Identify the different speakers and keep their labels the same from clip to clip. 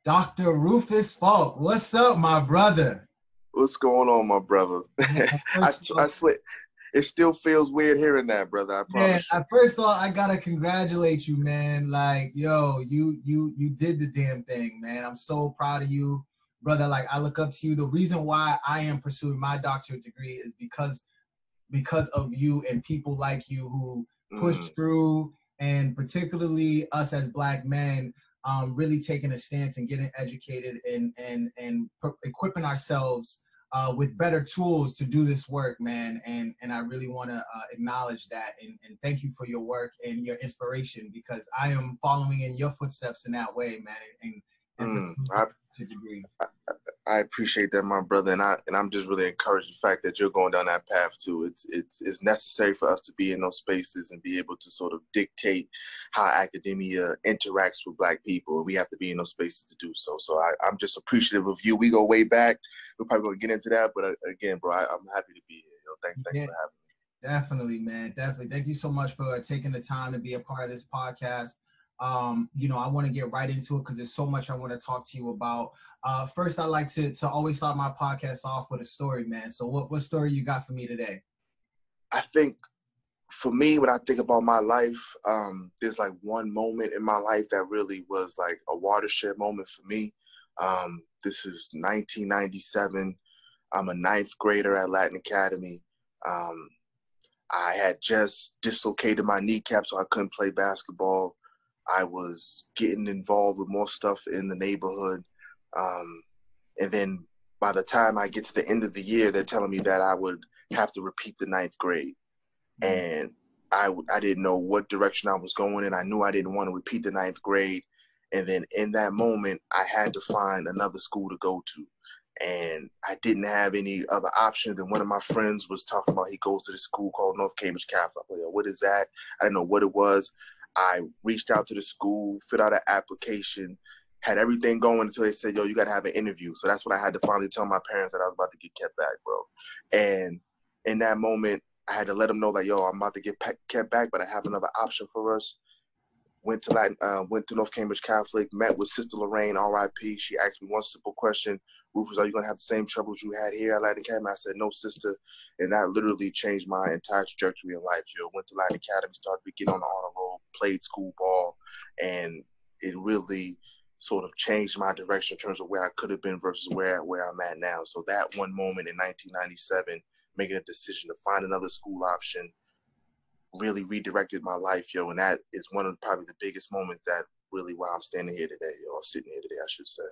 Speaker 1: Dr. Rufus Faulk. What's up, my brother?
Speaker 2: What's going on, my brother? I swear, it still feels weird hearing that, brother. I
Speaker 1: Man,
Speaker 2: promise you.
Speaker 1: first of all, I gotta congratulate you, man. Like, yo, you did the damn thing, man. I'm so proud of you, brother. Like, I look up to you. The reason why I am pursuing my doctorate degree is because of you and people like you who push through, and particularly us as Black men, really taking a stance and getting educated and equipping ourselves with better tools to do this work, man. And I really want to acknowledge that and thank you for your work and your inspiration, because I am following in your footsteps in that way, man. And degree.
Speaker 2: I appreciate that, my brother, and I'm just really encouraged the fact that you're going down that path too. It's necessary for us to be in those spaces and be able to sort of dictate how academia interacts with Black people. We have to be in those spaces to do so. So I'm just appreciative of you. We go way back. We're probably going to get into that, but again, bro, I'm happy to be here. Thanks for having me.
Speaker 1: Definitely, man. Definitely. Thank you so much for taking the time to be a part of this podcast. I want to get right into it because there's so much I want to talk to you about. First, I like to always start my podcast off with a story, man. So what story you got for me today?
Speaker 2: I think for me, when I think about my life, there's like one moment in my life that really was like a watershed moment for me. This is 1997. I'm a 9th grader at Latin Academy. I had just dislocated my kneecap, so I couldn't play basketball. I was getting involved with more stuff in the neighborhood. And then by the time I get to the end of the year, they're telling me that I would have to repeat the 9th grade. And I didn't know what direction I was going in. I knew I didn't want to repeat the 9th grade. And then in that moment, I had to find another school to go to. And I didn't have any other option than one of my friends was talking about he goes to this school called North Cambridge Catholic. I'm like, what is that? I didn't know what it was. I reached out to the school, filled out an application, had everything going until they said, yo, you got to have an interview. So that's when I had to finally tell my parents that I was about to get kept back, bro. And in that moment, I had to let them know that, yo, I'm about to get kept back, but I have another option for us. Went to North Cambridge Catholic, met with Sister Lorraine, RIP. She asked me one simple question: Rufus, are you going to have the same troubles you had here at Latin Academy? I said, no, sister. And that literally changed my entire trajectory in life. Went to Latin Academy, started to get on the honor roll, played school ball, and it really sort of changed my direction in terms of where I could have been versus where I'm at now. So that one moment in 1997, making a decision to find another school option, really redirected my life, and that is one of probably the biggest moments that really why I'm standing here today, or sitting here today, I should say.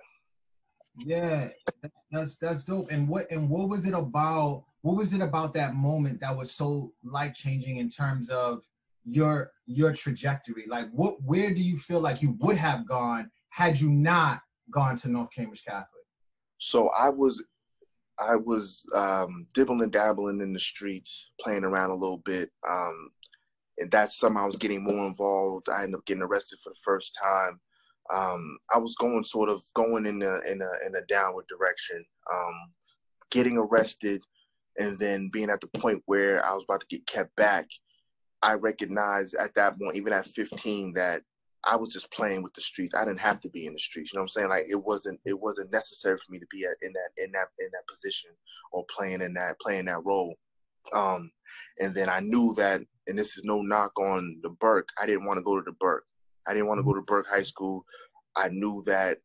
Speaker 1: Yeah, that's dope. And what was it about? What was it about that moment that was so life-changing in terms of your trajectory? Like, where do you feel like you would have gone had you not gone to North Cambridge Catholic?
Speaker 2: So I was dibbling and dabbling in the streets, playing around a little bit. And that's something I was getting more involved. I ended up getting arrested for the first time. I was going in a downward direction, getting arrested, and then being at the point where I was about to get kept back. I recognized at that point, even at 15, that I was just playing with the streets. I didn't have to be in the streets. You know what I'm saying? Like it wasn't necessary for me to be in that position or playing that role. And then I knew that, and this is no knock on the Burke, I didn't want to go to the Burke. I didn't want to go to Burke High School. I knew that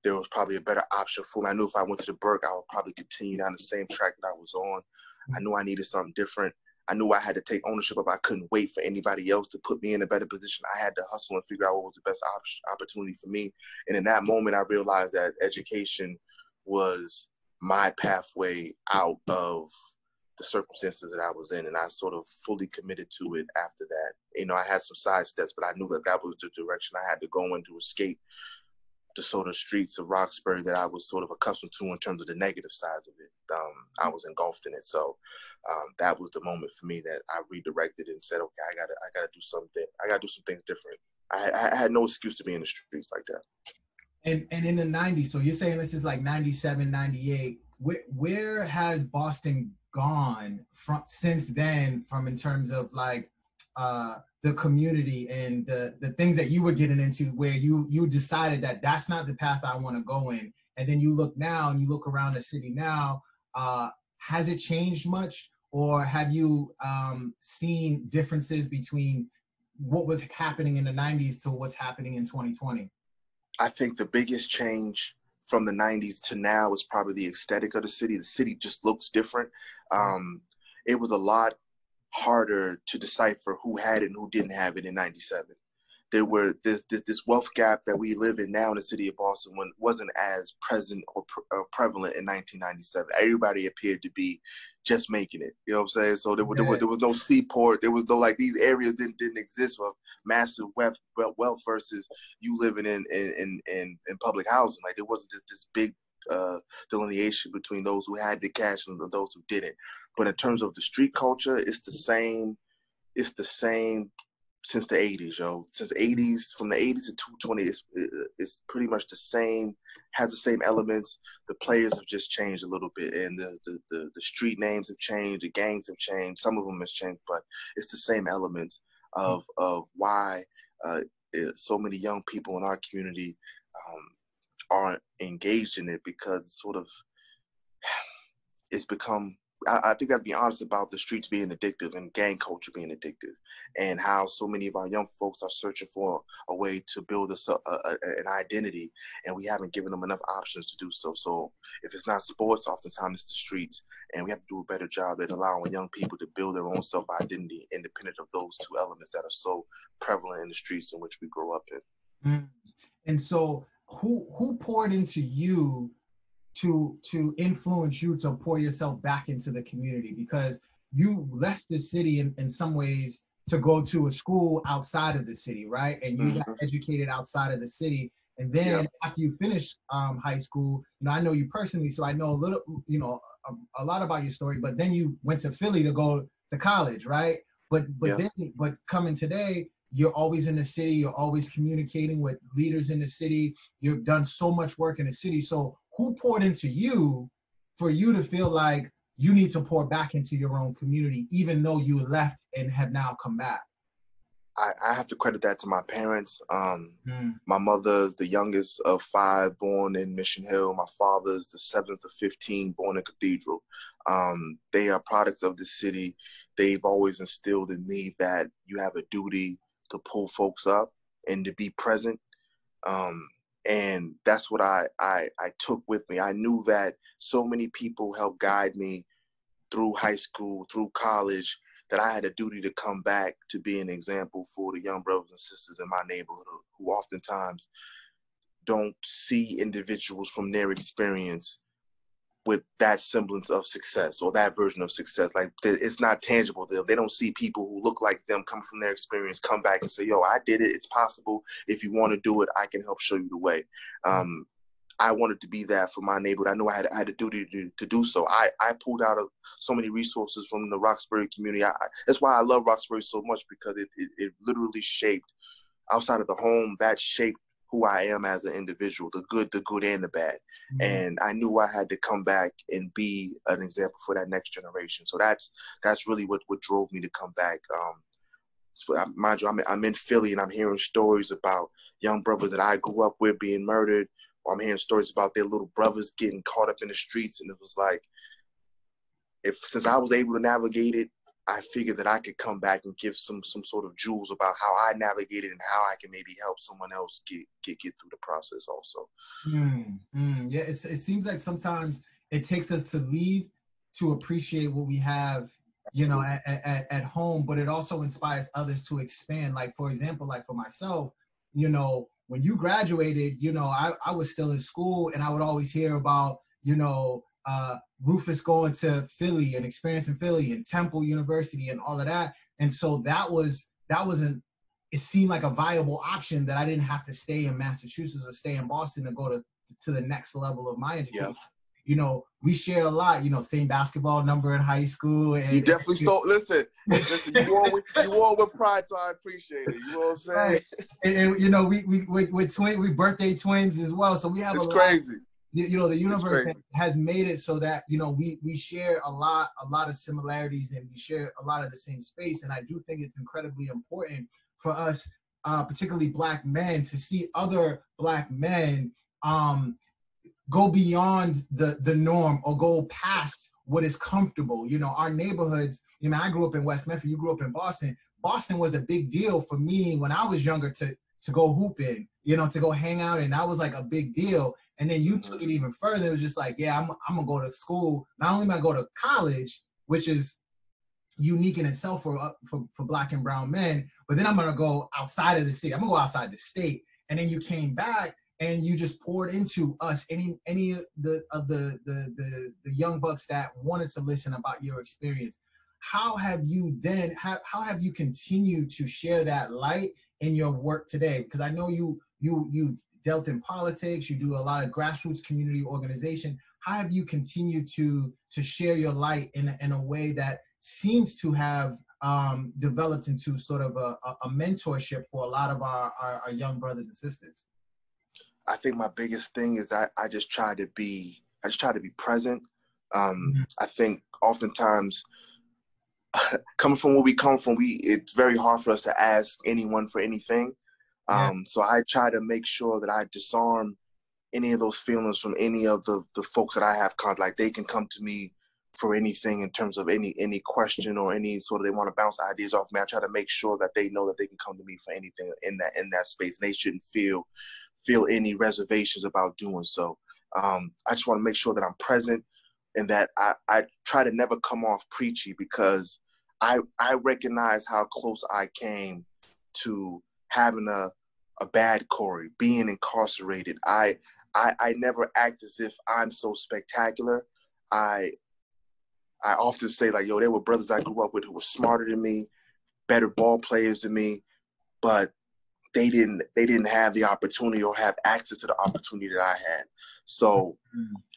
Speaker 2: there was probably a better option for me. I knew if I went to the Burke, I would probably continue down the same track that I was on. I knew I needed something different. I knew I had to take ownership of it. I couldn't wait for anybody else to put me in a better position. I had to hustle and figure out what was the best opportunity for me. And in that moment, I realized that education was my pathway out of the circumstances that I was in, and I sort of fully committed to it after that. I had some side steps, but I knew that was the direction I had to go in to escape the sort of streets of Roxbury that I was sort of accustomed to in terms of the negative sides of it. I was engulfed in it. So that was the moment for me that I redirected and said, okay, I gotta do something. I gotta do some things different. I had no excuse to be in the streets like that.
Speaker 1: And in the 90s, so you're saying this is like 97, 98. Where has Boston gone from since then, from in terms of like the community and the things that you were getting into, where you decided that that's not the path I want to go in, and then you look now and you look around the city now, has it changed much, or have you seen differences between what was happening in the 90s to what's happening in 2020?
Speaker 2: I think the biggest change from the 90s to now is probably the aesthetic of the city. The city just looks different. It was a lot harder to decipher who had it and who didn't have it in 97. There were this wealth gap that we live in now in the city of Boston wasn't as present or prevalent in 1997. Everybody appeared to be just making it. You know what I'm saying? So there was no seaport. There was no, like, these areas didn't exist of massive wealth versus you living in public housing. Like, there wasn't this big delineation between those who had the cash and those who didn't. But in terms of the street culture, it's the same. It's the same since the 80s, yo. Since the 80s, from the 80s to 220, it's pretty much the same, has the same elements. The players have just changed a little bit, and the street names have changed, the gangs have changed, some of them has changed, but it's the same elements of why so many young people in our community are engaged in it, because it's become, I think I'd be honest about the streets being addictive and gang culture being addictive, and how so many of our young folks are searching for a way to build an identity, and we haven't given them enough options to do so. So if it's not sports, oftentimes it's the streets, and we have to do a better job at allowing young people to build their own self-identity independent of those two elements that are so prevalent in the streets in which we grow up in.
Speaker 1: And so who poured into you to influence you to pour yourself back into the community? Because you left the city in some ways to go to a school outside of the city, right? And you got educated outside of the city. And then after you finished high school, I know you personally, so I know a little, a lot about your story, but then you went to Philly to go to college, right? But coming today, you're always in the city, you're always communicating with leaders in the city, you've done so much work in the city. So who poured into you for you to feel like you need to pour back into your own community, even though you left and have now come back?
Speaker 2: I have to credit that to my parents. My mother's the youngest of 5, born in Mission Hill. My father's the 7th of 15, born in Cathedral. They are products of the city. They've always instilled in me that you have a duty to pull folks up and to be present. And that's what I took with me. I knew that so many people helped guide me through high school, through college, that I had a duty to come back to be an example for the young brothers and sisters in my neighborhood who oftentimes don't see individuals from their experience with that semblance of success or that version of success. Like, it's not tangible to them. They don't see people who look like them, come from their experience, come back and say, yo, I did it. It's possible. If you want to do it, I can help show you the way. I wanted to be that for my neighborhood. I knew I had a duty to do so. I pulled out so many resources from the Roxbury community. That's why I love Roxbury so much, because it literally shaped, outside of the home, that shaped who I am as an individual, the good and the bad. And I knew I had to come back and be an example for that next generation. So that's really what drove me to come back. So mind you, I'm in Philly, and I'm hearing stories about young brothers that I grew up with being murdered, or I'm hearing stories about their little brothers getting caught up in the streets. And it was like, since I was able to navigate it, I figured that I could come back and give some sort of jewels about how I navigated and how I can maybe help someone else get through the process also.
Speaker 1: Yeah, it seems like sometimes it takes us to leave to appreciate what we have, at home, but it also inspires others to expand. Like, for example, like for myself, when you graduated, I was still in school, and I would always hear about, Rufus going to Philly and experiencing Philly and Temple University and all of that. And so it seemed like a viable option that I didn't have to stay in Massachusetts or stay in Boston to go to the next level of my education. Yeah. We shared a lot, same basketball number in high school. And
Speaker 2: you definitely stole, listen, you wore with pride, so I appreciate it. You know what I'm saying?
Speaker 1: Right. And we birthday twins as well. So we have
Speaker 2: it's crazy.
Speaker 1: the universe has made it so that, we share a lot of similarities, and we share a lot of the same space. And I do think it's incredibly important for us, particularly Black men, to see other Black men go beyond the norm, or go past what is comfortable. Our neighborhoods, I grew up in West Memphis, you grew up in Boston. Boston was a big deal for me when I was younger to go hooping, to go hang out, and that was like a big deal. And then you took it even further. It was just like, yeah, I'm gonna go to school. Not only am I gonna go to college, which is unique in itself for Black and brown men, but then I'm gonna go outside of the city. I'm gonna go outside the state. And then you came back and you just poured into us, any of the young bucks that wanted to listen about your experience. How have you continued to share that light in your work today? Because I know you've dealt in politics, you do a lot of grassroots community organization. How have you continued to share your light in a way that seems to have developed into sort of a mentorship for a lot of our young brothers and sisters?
Speaker 2: I think my biggest thing is I just try to be present. I think oftentimes, coming from where we come from, it's very hard for us to ask anyone for anything. So I try to make sure that I disarm any of those feelings from any of the folks that I have contact. Like, they can come to me for anything in terms of any question or any sort of, they want to bounce ideas off me. I try to make sure that they know that they can come to me for anything in that space, and they shouldn't feel any reservations about doing so. I just want to make sure that I'm present, and that I try to never come off preachy, because I recognize how close I came to having a bad Corey, being incarcerated. I never act as if I'm so spectacular. I often say, like, there were brothers I grew up with who were smarter than me, better ball players than me, but they didn't have the opportunity or have access to the opportunity that I had. So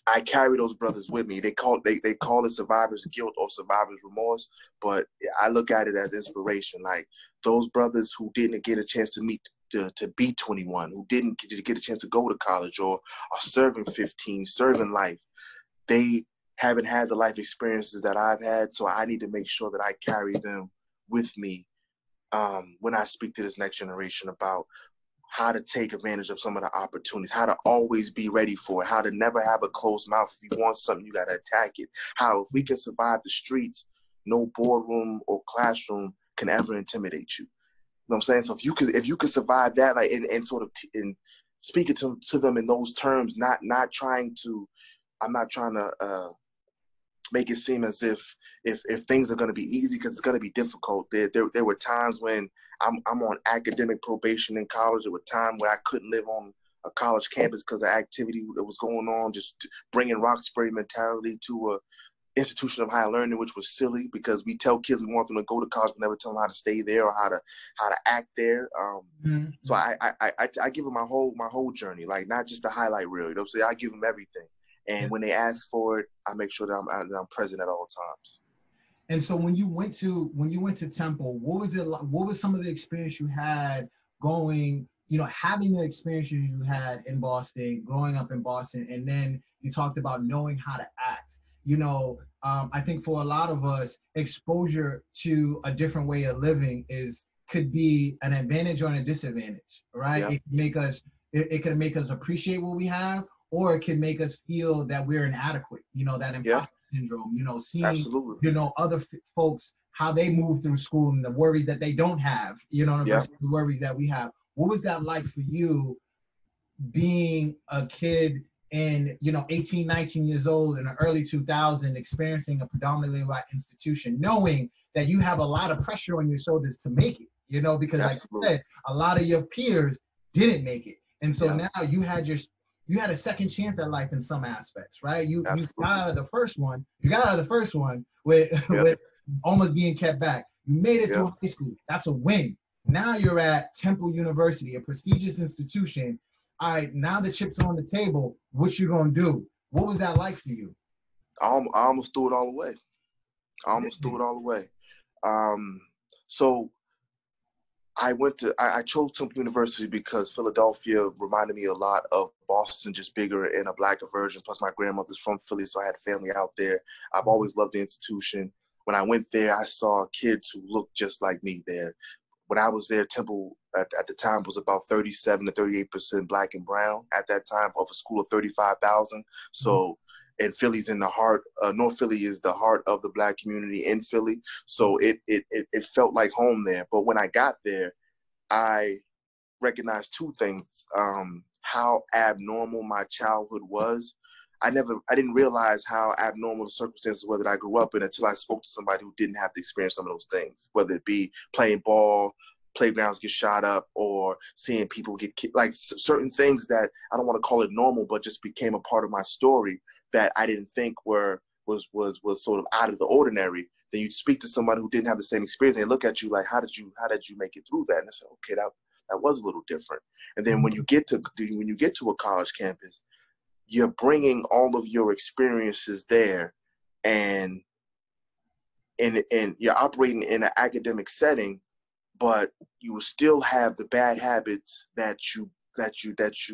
Speaker 2: I carry those brothers with me. They call it survivor's guilt or survivor's remorse, but I look at it as inspiration. Like, those brothers who didn't get a chance to be 21, who didn't get a chance to go to college, or are serving 15, serving life, they haven't had the life experiences that I've had. So I need to make sure that I carry them with me when I speak to this next generation about how to take advantage of some of the opportunities, how to always be ready for it, how to never have a closed mouth. If you want something, you got to attack it. How, if we can survive the streets, no boardroom or classroom can ever intimidate you. You know what I'm saying? So if you could survive that, like, and sort of in speaking to them in those terms, not trying to, I'm not trying to make it seem as if things are going to be easy, because it's going to be difficult. There were times when I'm on academic probation in college. There were times where I couldn't live on a college campus because of activity that was going on, just bringing Roxbury mentality to a institution of higher learning, which was silly, because we tell kids we want them to go to college, but never tell them how to stay there or how to act there. So I give them my whole journey, like, not just the highlight reel. You know what I'm saying? I give them everything. And when they ask for it, I make sure that I'm present at all times.
Speaker 1: And so when you went to Temple, what was it like? What was some of the experience you had going, having the experiences you had in Boston, growing up in Boston, and then you talked about knowing how to act. I think for a lot of us, exposure to a different way of living could be an advantage or a disadvantage, right? Yeah. It can make us appreciate what we have, or it can make us feel that we're inadequate, that imposter syndrome, seeing, absolutely, other folks, how they move through school and the worries that they don't have, versus the worries that we have. What was that like for you, being a kid and 18, 19 years old in the early 2000s, experiencing a predominantly white institution, knowing that you have a lot of pressure on your shoulders to make it, because absolutely, like I said, a lot of your peers didn't make it. And so now you had a second chance at life in some aspects, right? You got out of the first one. You got out of the first one with almost being kept back. You made it to high school. That's a win. Now you're at Temple University, a prestigious institution. All right, now the chips are on the table. What you gonna do? What was that like for you?
Speaker 2: I almost threw it all away. So I chose Temple University because Philadelphia reminded me a lot of Boston, just bigger and a blacker version. Plus, my grandmother's from Philly, so I had family out there. I've always loved the institution. When I went there, I saw kids who looked just like me there. When I was there, Temple at the time was about 37 to 38% black and brown at that time of a school of 35,000. So, and Philly's in the heart, North Philly is the heart of the black community in Philly. So it felt like home there. But when I got there, I recognized two things, how abnormal my childhood was. I didn't realize how abnormal the circumstances were that I grew up in until I spoke to somebody who didn't have to experience some of those things, whether it be playing ball, playgrounds get shot up, or seeing people get like certain things that I don't want to call it normal, but just became a part of my story that I didn't think was sort of out of the ordinary. Then you speak to somebody who didn't have the same experience, and they look at you like, how did you make it through that? And I said, okay, that was a little different. And then when you get to a college campus, you're bringing all of your experiences there, and you're operating in an academic setting, but you will still have the bad habits that you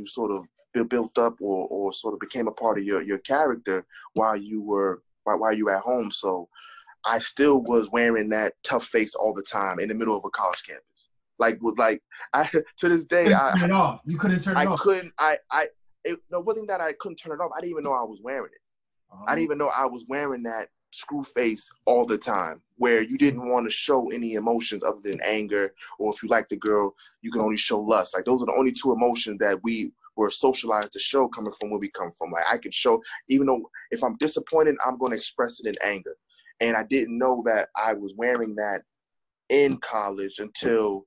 Speaker 2: sort of built up or sort of became a part of your character while you were at home. So I still was wearing that tough face all the time in the middle of a college campus. To this day,
Speaker 1: You couldn't turn it off.
Speaker 2: No, one thing that I couldn't turn it off, I didn't even know I was wearing it.
Speaker 1: Oh.
Speaker 2: I didn't even know I was wearing that screw face all the time, where you didn't want to show any emotions other than anger, or if you like the girl, you can only show lust. Like, those are the only two emotions that we were socialized to show coming from where we come from. Like, I could show, even though if I'm disappointed, I'm going to express it in anger. And I didn't know that I was wearing that in college until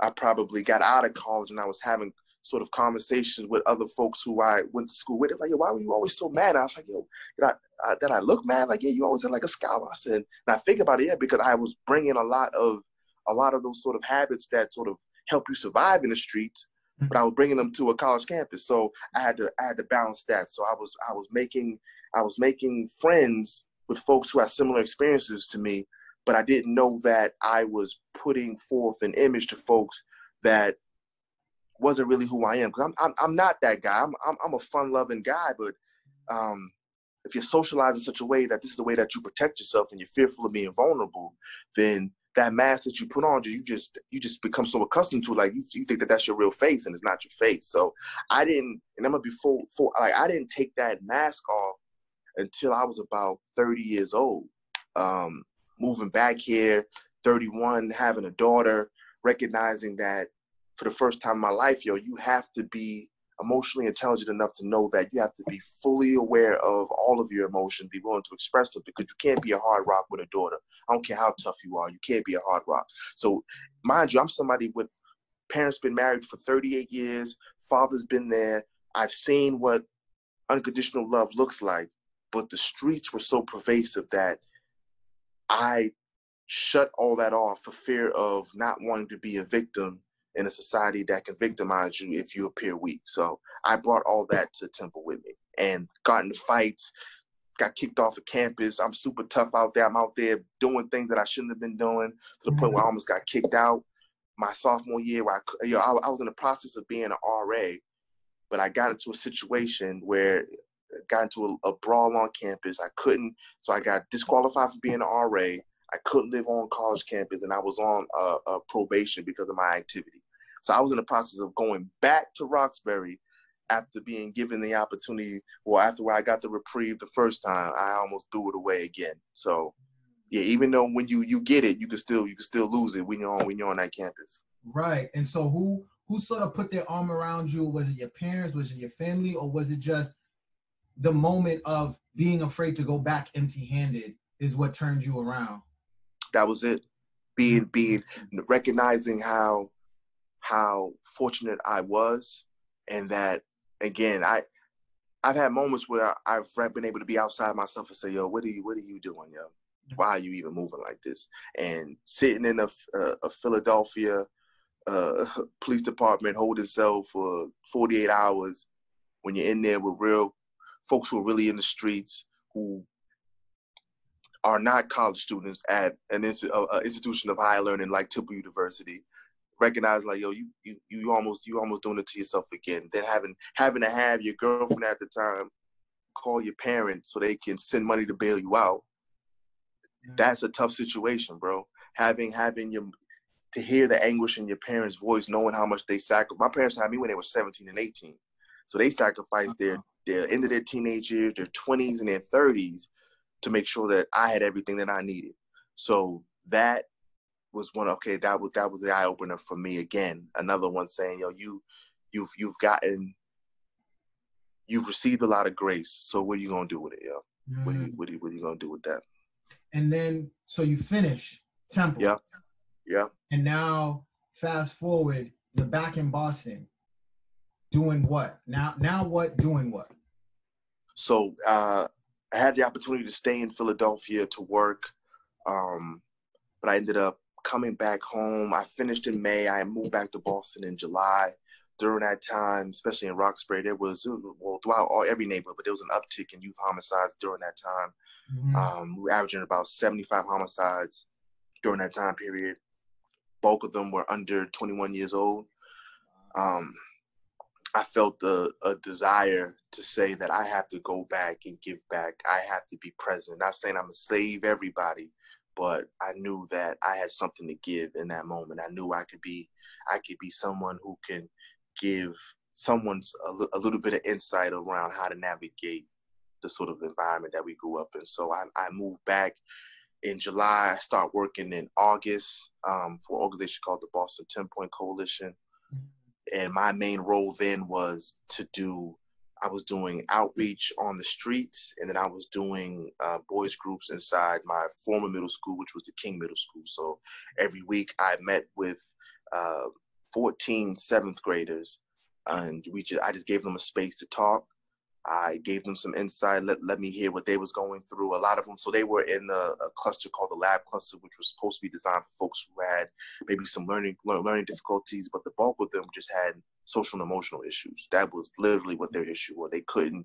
Speaker 2: I probably got out of college and I was having sort of conversations with other folks who I went to school with. They're like, yo, why were you always so mad? I was like, yo, did I look mad? Like, yeah, you always had like a scowl. I said, and I think about it, yeah, because I was bringing a lot of those sort of habits that sort of help you survive in the streets, but I was bringing them to a college campus. So I had to balance that. So I was making friends with folks who had similar experiences to me, but I didn't know that I was putting forth an image to folks that wasn't really who I am. Because I'm not that guy. I'm a fun-loving guy, but if you're socialized in such a way that this is the way that you protect yourself and you're fearful of being vulnerable, then that mask that you put on, you just become so accustomed to it, like you think that that's your real face and it's not your face. So I didn't, and I'm gonna be I didn't take that mask off until I was about 30 years old. Moving back here, 31, having a daughter, recognizing that for the first time in my life, you have to be emotionally intelligent enough to know that you have to be fully aware of all of your emotions, be willing to express them, because you can't be a hard rock with a daughter. I don't care how tough you are, you can't be a hard rock. So mind you, I'm somebody with parents been married for 38 years, father's been there. I've seen what unconditional love looks like, but the streets were so pervasive that I shut all that off for fear of not wanting to be a victim in a society that can victimize you if you appear weak. So I brought all that to Temple with me and got into fights, got kicked off of campus. I'm super tough out there. I'm out there doing things that I shouldn't have been doing, to the point where I almost got kicked out my sophomore year, where I was in the process of being an RA, but I got into a situation where I got into a brawl on campus. So I got disqualified for being an RA. I couldn't live on college campus, and I was on a probation because of my activity. So I was in the process of going back to Roxbury after being given the opportunity, or after where I got the reprieve the first time. I almost threw it away again. So yeah, even though when you get it, you can still lose it when you're on that campus.
Speaker 1: Right. And so who sort of put their arm around you? Was it your parents? Was it your family? Or was it just the moment of being afraid to go back empty-handed is what turned you around?
Speaker 2: That was it. Recognizing how fortunate I was, and that, again, I've had moments where I've been able to be outside myself and say, yo, what are you doing, yo? Why are you even moving like this? And sitting in a Philadelphia police department holding cell for 48 hours, when you're in there with real folks who are really in the streets, who are not college students at an institution of higher learning like Temple University, recognize like, yo, you almost doing it to yourself again. Then having to have your girlfriend at the time call your parents so they can send money to bail you out. That's a tough situation, bro. Having to hear the anguish in your parents' voice, knowing how much they sacrificed. My parents had me when they were 17 and 18. So they sacrificed their end of their teenage years, their 20s and their 30s to make sure that I had everything that I needed. So that was that was the eye opener for me again. Another one saying, yo, you've received a lot of grace. So what are you gonna do with it, yo? What are you gonna do with that?
Speaker 1: And then so you finish Temple.
Speaker 2: Yeah. Yeah.
Speaker 1: And now fast forward, you're back in Boston. Doing what? Now what? Doing what?
Speaker 2: So I had the opportunity to stay in Philadelphia to work, but I ended up coming back home. I finished in May. I moved back to Boston in July. During that time, especially in Roxbury, there was, well, throughout every neighborhood, but there was an uptick in youth homicides during that time. We were averaging about 75 homicides during that time period. Bulk of them were under 21 years old. I felt a desire to say that I have to go back and give back. I have to be present. Not saying I'm going to save everybody, but I knew that I had something to give in that moment. I knew I could be someone who can give someone a little bit of insight around how to navigate the sort of environment that we grew up in. So I moved back in July. I started working in August for an organization called the Boston 10-Point Coalition. And my main role then was I was doing outreach on the streets, and then I was doing boys groups inside my former middle school, which was the King Middle School. So every week I met with 14 seventh graders, and I just gave them a space to talk. I gave them some insight, let me hear what they was going through. A lot of them, so they were in a cluster called the Lab Cluster, which was supposed to be designed for folks who had maybe some learning difficulties, but the bulk of them just had social and emotional issues. That was literally what their issue was. They couldn't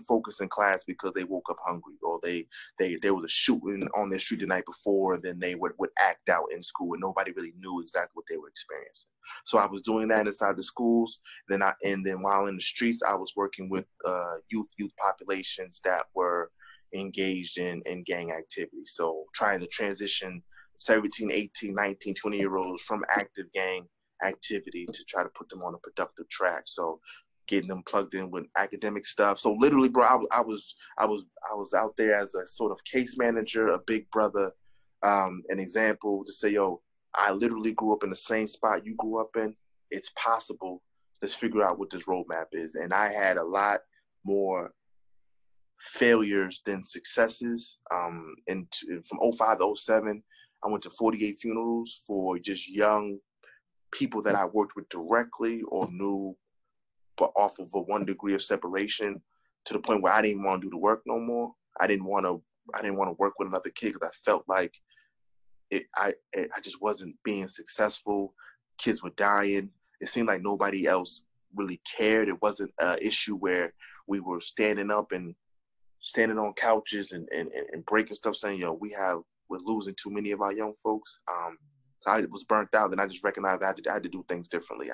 Speaker 2: focus in class because they woke up hungry, or there was a shooting on their street the night before, and then they would act out in school, and nobody really knew exactly what they were experiencing. So I was doing that inside the schools. And then while in the streets, I was working with youth populations that were engaged in gang activity. So trying to transition 17, 18, 19, 20-year-olds from active gang activity to try to put them on a productive track. So getting them plugged in with academic stuff. So literally, bro, I was out there as a sort of case manager, a big brother, an example to say, yo, I literally grew up in the same spot you grew up in. It's possible. Let's figure out what this roadmap is. And I had a lot more failures than successes. And from 05 to 07, I went to 48 funerals for just young people that I worked with directly or knew, but off of a 1 degree of separation, to the point where I didn't want to do the work no more. I didn't want to work with another kid because I felt like I just wasn't being successful. Kids were dying. It seemed like nobody else really cared. It wasn't an issue where we were standing on couches and breaking stuff, saying, yo, we're losing too many of our young folks. So I was burnt out, and I just recognized I had to do things differently.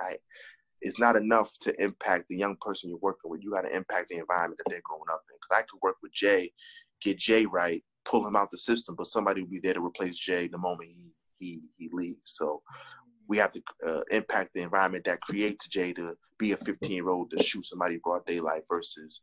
Speaker 2: It's not enough to impact the young person you're working with. You got to impact the environment that they're growing up in. Because I could work with Jay, get Jay right, pull him out the system, but somebody will be there to replace Jay the moment he leaves. So we have to impact the environment that creates Jay to be a 15-year-old to shoot somebody broad daylight versus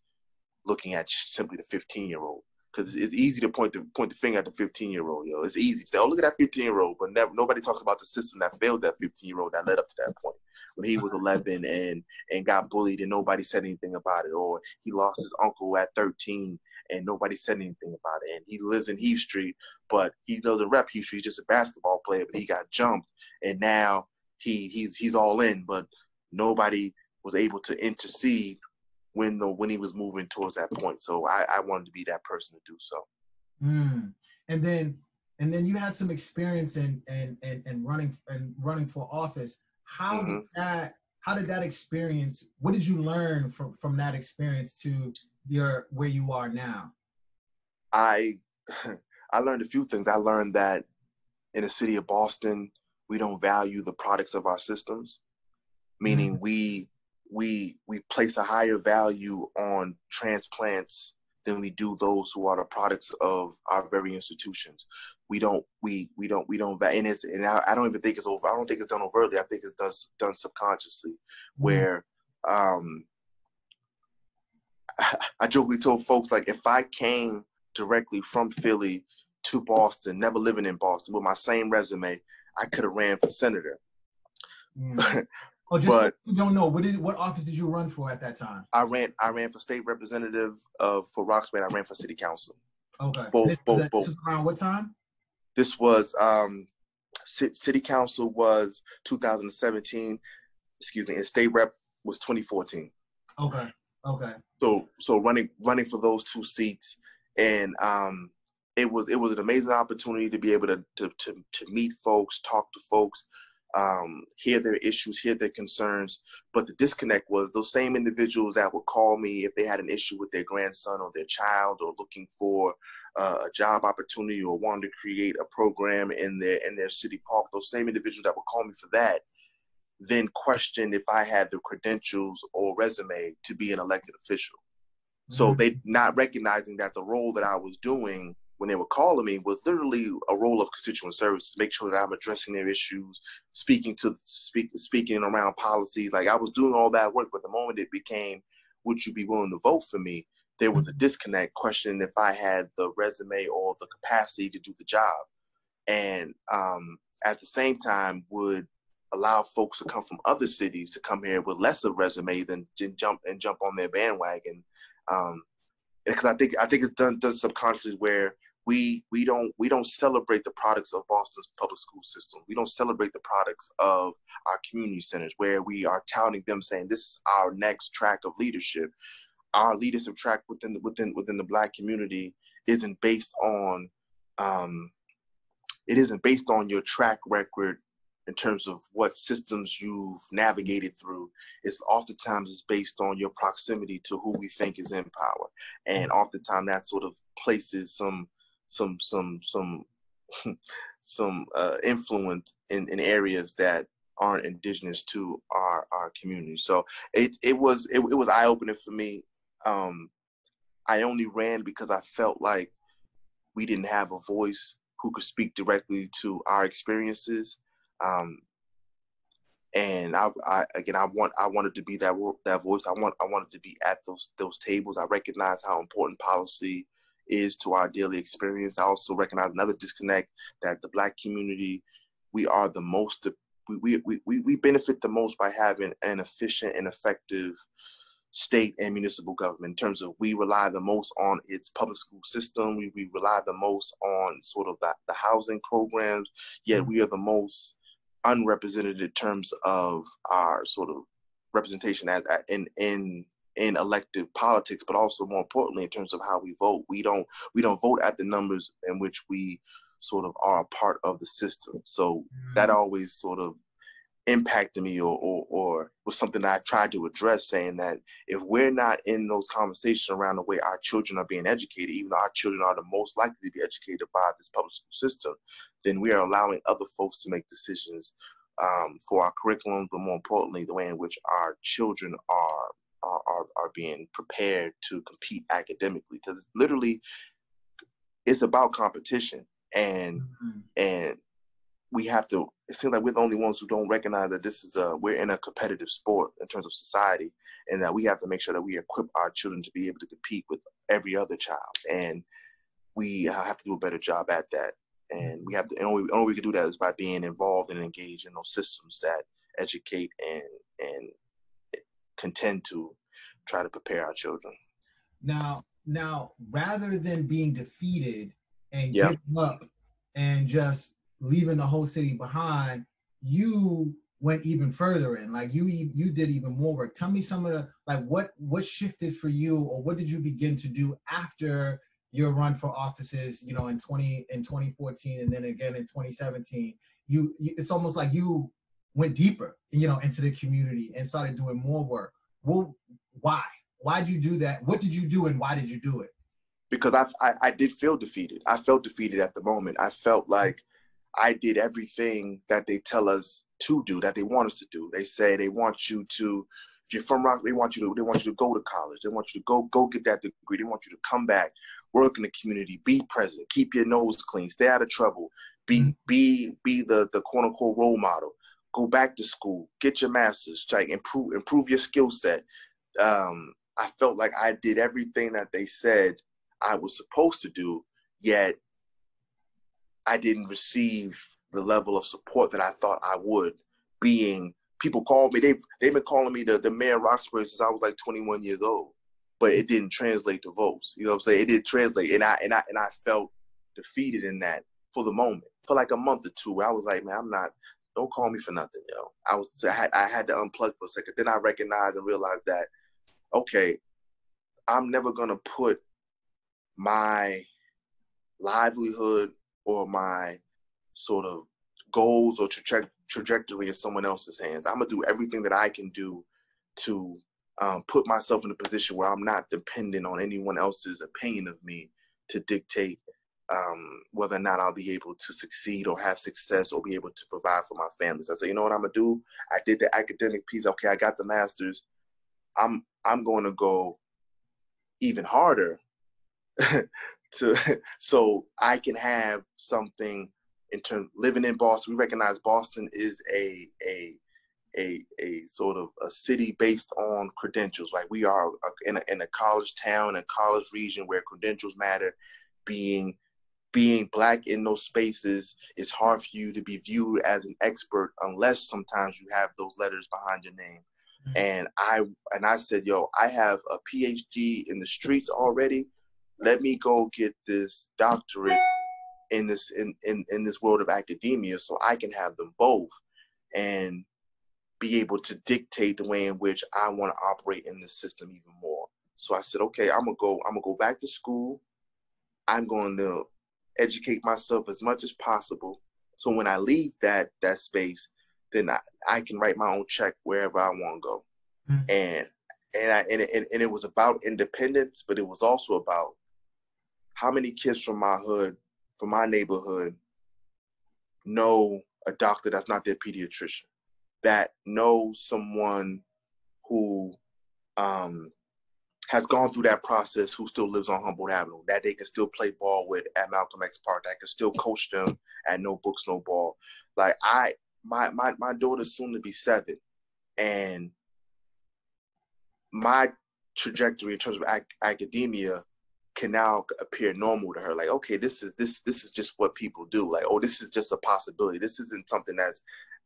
Speaker 2: looking at simply the 15-year-old. Because it's easy to point the finger at the 15-year-old. Yo, it's easy to say, "Oh, look at that 15-year-old," but nobody talks about the system that failed that 15-year-old that led up to that point. When he was 11 and got bullied and nobody said anything about it, or he lost his uncle at 13 and nobody said anything about it. And he lives in Heath Street, but he doesn't rep Heath Street. He's just a basketball player, but he got jumped, and now he's all in, but nobody was able to intercede when he was moving towards that point. So I wanted to be that person to do so.
Speaker 1: And then you had some experience in running for office. How did that experience, what did you learn from that experience to where you are now?
Speaker 2: I learned a few things. I learned that in the city of Boston, we don't value the products of our systems, meaning we place a higher value on transplants than we do those who are the products of our very institutions. We don't, and I don't even think it's over. I don't think it's done overtly. I think it's done subconsciously, where I jokingly told folks, like, if I came directly from Philly to Boston, never living in Boston, with my same resume, I could have ran for senator.
Speaker 1: Oh, just but you don't know, what office did you run for at that time?
Speaker 2: I ran for state representative for Roxbury. I ran for city council.
Speaker 1: Okay.
Speaker 2: Both.
Speaker 1: This was around what time?
Speaker 2: This was city council was 2017. Excuse me, and state rep was 2014.
Speaker 1: Okay.
Speaker 2: So running for those two seats, and it was an amazing opportunity to be able to meet folks, talk to folks, hear their issues, hear their concerns. But the disconnect was those same individuals that would call me if they had an issue with their grandson or their child, or looking for a job opportunity, or wanted to create a program in their city park. Those same individuals that would call me for that then questioned if I had the credentials or resume to be an elected official. So they not recognizing that the role that I was doing when they were calling me was literally a role of constituent service, to make sure that I'm addressing their issues, speaking around policies. Like, I was doing all that work, but the moment it became, would you be willing to vote for me, there was a disconnect, questioning if I had the resume or the capacity to do the job. And at the same time would allow folks to come from other cities to come here with less of resume than jump on their bandwagon. Because I think it's done subconsciously, where we don't celebrate the products of Boston's public school system. We don't celebrate the products of our community centers, where we are touting them, saying this is our next track of leadership. Our leadership track within the Black community isn't based on your track record in terms of what systems you've navigated through. It's oftentimes based on your proximity to who we think is in power, and oftentimes that sort of places some influence in areas that aren't indigenous to our community. So it was eye-opening for me. I only ran because I felt like we didn't have a voice who could speak directly to our experiences. And I wanted to be that voice. I wanted to be at those tables. I recognize how important policy is to our daily experience. I also recognize another disconnect, that the Black community, we are the most, we benefit the most by having an efficient and effective state and municipal government, in terms of we rely the most on its public school system. We rely the most on sort of the housing programs, yet we are the most unrepresented in terms of our sort of representation in elective politics, but also more importantly in terms of how we vote. We don't vote at the numbers in which we sort of are a part of the system. So that always sort of impacted me, or was something that I tried to address, saying that if we're not in those conversations around the way our children are being educated, even though our children are the most likely to be educated by this public school system, then we are allowing other folks to make decisions for our curriculum, but more importantly, the way in which our children are being prepared to compete academically. Because it's about competition, and we have to, it seems like we're the only ones who don't recognize that this is we're in a competitive sport in terms of society, and that we have to make sure that we equip our children to be able to compete with every other child. And we have to do a better job at that. And we have to, and only way we can do that is by being involved and engaged in those systems that educate and contend to try to prepare our children.
Speaker 1: Now, rather than being defeated and giving up and just leaving the whole city behind, you went even further in. Like you did even more work. Tell me some of the, like, what shifted for you, or what did you begin to do after your run for offices, in 2014 and then again in 2017? It's almost like you went deeper, into the community and started doing more work. Well, why? Why did you do that? What did you do, and why did you do it?
Speaker 2: Because I did feel defeated. I felt defeated at the moment. I felt like I did everything that they tell us to do, that they want us to do. They say they want you to, if you're from Rock, they want you to go to college. They want you to go get that degree. They want you to come back, work in the community, be present, keep your nose clean, stay out of trouble, be the quote unquote role model. Go back to school, get your master's, like improve your skill set. I felt like I did everything that they said I was supposed to do, yet I didn't receive the level of support that I thought I would. Being people called me, they've been calling me the mayor of Roxbury since I was like 21 years old, but it didn't translate to votes. You know what I'm saying? It didn't translate, and I felt defeated in that for the moment, for like a month or two. Where I was like, man, don't call me for nothing, yo. I had to unplug for a second. Then I recognized and realized that, okay, I'm never gonna put my livelihood or my sort of goals or trajectory in someone else's hands. I'm gonna do everything that I can do to put myself in a position where I'm not dependent on anyone else's opinion of me to dictate whether or not I'll be able to succeed or have success or be able to provide for my families. I said, you know what I'm gonna do? I did the academic piece. Okay, I got the master's. I'm going to go even harder so I can have something in terms living in Boston. We recognize Boston is a sort of a city based on credentials. Like we are in a college town, a college region where credentials matter. Being Black in those spaces, it's hard for you to be viewed as an expert unless sometimes you have those letters behind your name. And I said, yo, I have a PhD in the streets already. Let me go get this doctorate in this world of academia so I can have them both and be able to dictate the way in which I want to operate in the system even more. So I said, okay, I'm gonna go back to school. I'm going to educate myself as much as possible. So when I leave that space, then I can write my own check wherever I want to go. And it was about independence, but it was also about how many kids from my hood, from my neighborhood, know a doctor that's not their pediatrician, that knows someone who has gone through that process, who still lives on Humboldt Avenue, that they can still play ball with at Malcolm X Park, that can still coach them at No Books, No Ball. Like my daughter's soon to be 7, and my trajectory in terms of academia can now appear normal to her. Like, okay, this is just what people do. Like, oh, this is just a possibility. This isn't something that's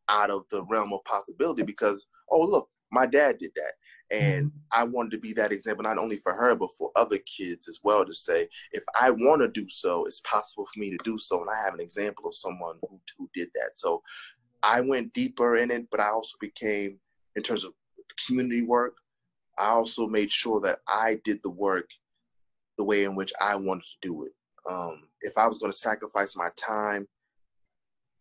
Speaker 2: out of the realm of possibility because, oh, look, my dad did that. And I wanted to be that example, not only for her, but for other kids as well, to say, if I want to do so, it's possible for me to do so. And I have an example of someone who did that. So I went deeper in it, but I also became, in terms of community work, I also made sure that I did the work the way in which I wanted to do it. If I was going to sacrifice my time,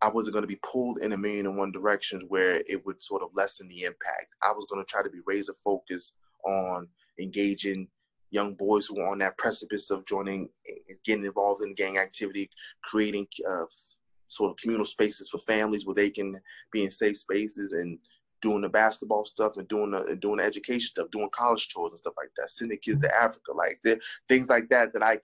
Speaker 2: I wasn't going to be pulled in a million and one directions where it would sort of lessen the impact. I was going to try to be razor focused on engaging young boys who are on that precipice of joining, getting involved in gang activity, creating sort of communal spaces for families where they can be in safe spaces, and doing the basketball stuff and doing the education stuff, doing college tours and stuff like that, sending kids to Africa, like things like that I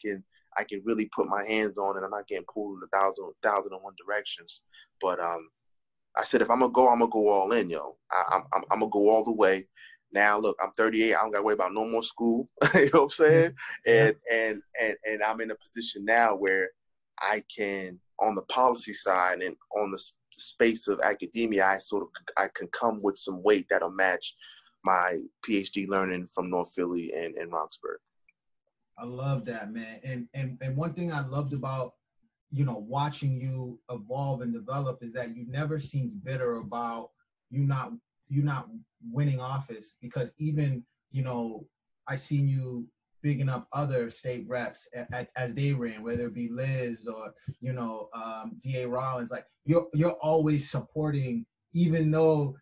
Speaker 2: can really put my hands on, and I'm not getting pulled in 1,001 directions. But I said, if I'm gonna go all in, yo. I'm gonna go all the way. Now look, I'm 38. I don't gotta worry about no more school. You know what I'm saying? Yeah. And I'm in a position now where I can, on the policy side and on the space of academia, I can come with some weight that'll match my PhD learning from North Philly and Roxbury.
Speaker 1: I love that, man. And one thing I loved about, watching you evolve and develop is that you never seemed bitter about you not winning office, because even, I seen you bigging up other state reps as they ran, whether it be Liz or, DA Rollins. Like you're always supporting, even though,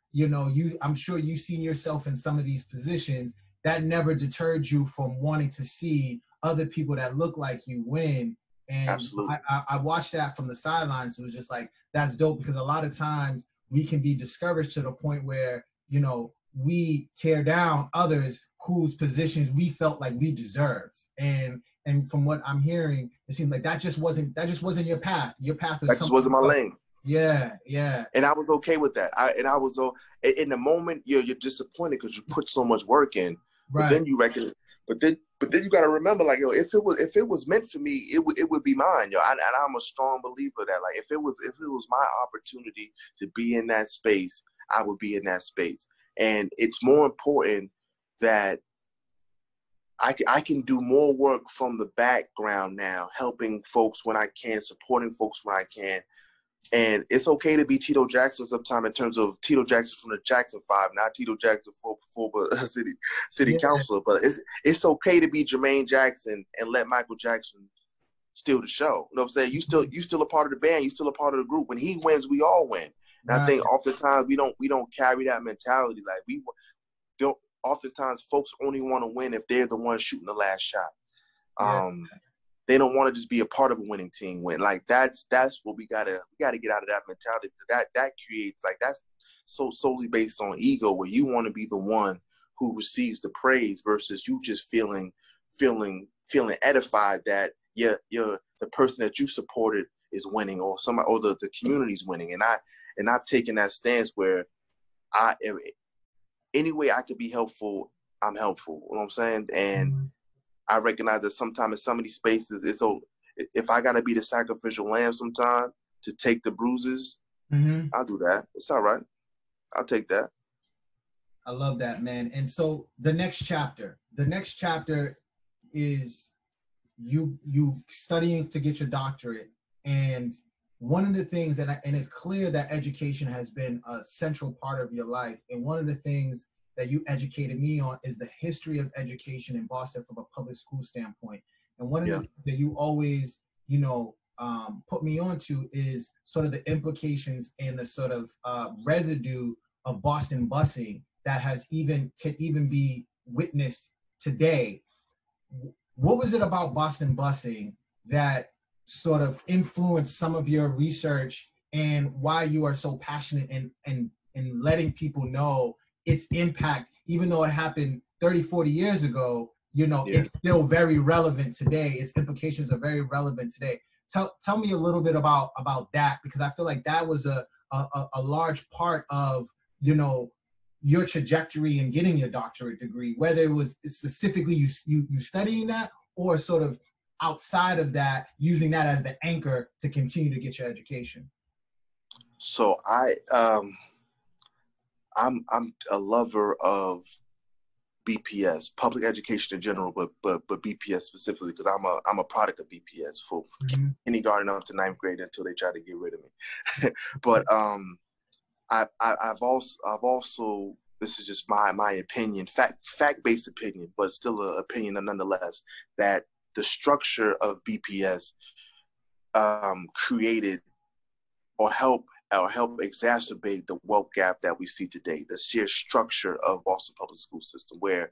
Speaker 1: I'm sure you've seen yourself in some of these positions. That never deterred you from wanting to see other people that look like you win, And
Speaker 2: Absolutely.
Speaker 1: I watched that from the sidelines. It was just like, that's dope, because a lot of times we can be discouraged to the point where, you know, we tear down others whose positions we felt like we deserved. And from what I'm hearing, it seemed like that just wasn't your path. Your path was
Speaker 2: That just
Speaker 1: something
Speaker 2: wasn't my
Speaker 1: else.
Speaker 2: lane.
Speaker 1: Yeah, yeah.
Speaker 2: And I was okay with that. I was in the moment you're disappointed because you put so much work in, but
Speaker 1: Right.
Speaker 2: then you reckon, but then you got to remember, like, yo, if it was meant for me, it would be mine, yo. And I'm a strong believer that, like, if it was my opportunity to be in that space, I would be in that space. And it's more important that I can do more work from the background now, helping folks when I can, supporting folks when I can. And it's okay to be Tito Jackson sometime, in terms of Tito Jackson from the Jackson 5, not Tito Jackson for city
Speaker 1: Yeah.
Speaker 2: councilor. But it's okay to be Jermaine Jackson and let Michael Jackson steal the show. You know what I'm saying? You still a part of the band. You still a part of the group. When he wins, we all win. And
Speaker 1: Right.
Speaker 2: I think oftentimes we don't carry that mentality. Like, we don't. Oftentimes, folks only want to win if they're the one shooting the last shot.
Speaker 1: Yeah.
Speaker 2: They don't want to just be a part of a winning team win. Like, that's what we gotta get out of that mentality. That creates, like, that's so solely based on ego, where you want to be the one who receives the praise versus you just feeling edified that you're the person that you supported is winning, or somebody, or the community's winning. And I've taken that stance where any way I could be helpful, I'm helpful. You know what I'm saying? And I recognize that sometimes in some of these spaces, if I gotta be the sacrificial lamb sometime to take the bruises, I'll do that. It's all right. I'll take that.
Speaker 1: I love that, man. And so the next chapter is you studying to get your doctorate. And one of the things, and it's clear that education has been a central part of your life. And one of the things that you educated me on is the history of education in Boston from a public school standpoint. And one of the things that you always, put me onto is sort of the implications and the sort of residue of Boston busing that can even be witnessed today. What was it about Boston busing that sort of influenced some of your research, and why you are so passionate in letting people know its impact, even though it happened 30, 40 years ago, it's still very relevant today. Its implications are very relevant today. Tell me a little bit about that, because I feel like that was a large part of, your trajectory in getting your doctorate degree, whether it was specifically you studying that, or sort of outside of that, using that as the anchor to continue to get your education.
Speaker 2: So I'm a lover of BPS, public education in general, but BPS specifically, because I'm a product of BPS for kindergarten up to 9th grade until they try to get rid of me. But I've also, this is just my opinion, fact-based opinion, but still an opinion nonetheless, that the structure of BPS created or help exacerbate the wealth gap that we see today. The sheer structure of Boston public school system, where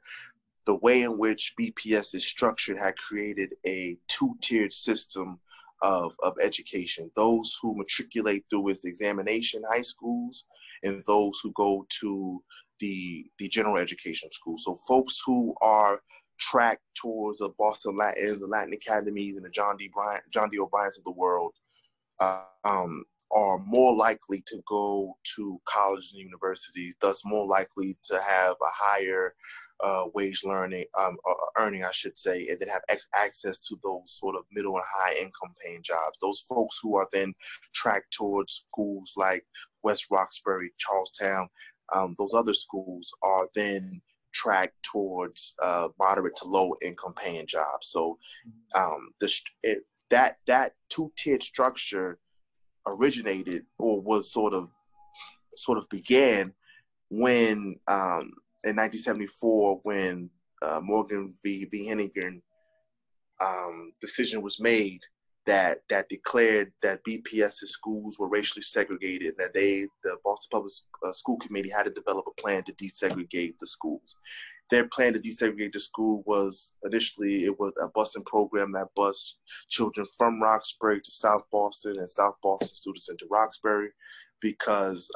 Speaker 2: the way in which BPS is structured had created a two-tiered system of education. Those who matriculate through its examination high schools, and those who go to the general education school. So folks who are tracked towards the Boston Latin, the Latin Academies, and the John D. O'Briens of the world are more likely to go to colleges and universities, thus more likely to have a higher wage earning, I should say, and then have access to those sort of middle and high income paying jobs. Those folks who are then tracked towards schools like West Roxbury, Charlestown, those other schools are then tracked towards moderate to low income paying jobs. So that two-tiered structure originated, or was sort of began when in 1974, when Morgan v. Hennigan decision was made that declared that BPS schools were racially segregated, that the Boston Public School Committee had to develop a plan to desegregate the schools. their plan to desegregate the school was initially it was a busing program that bused children from Roxbury to South Boston and South Boston students into Roxbury, because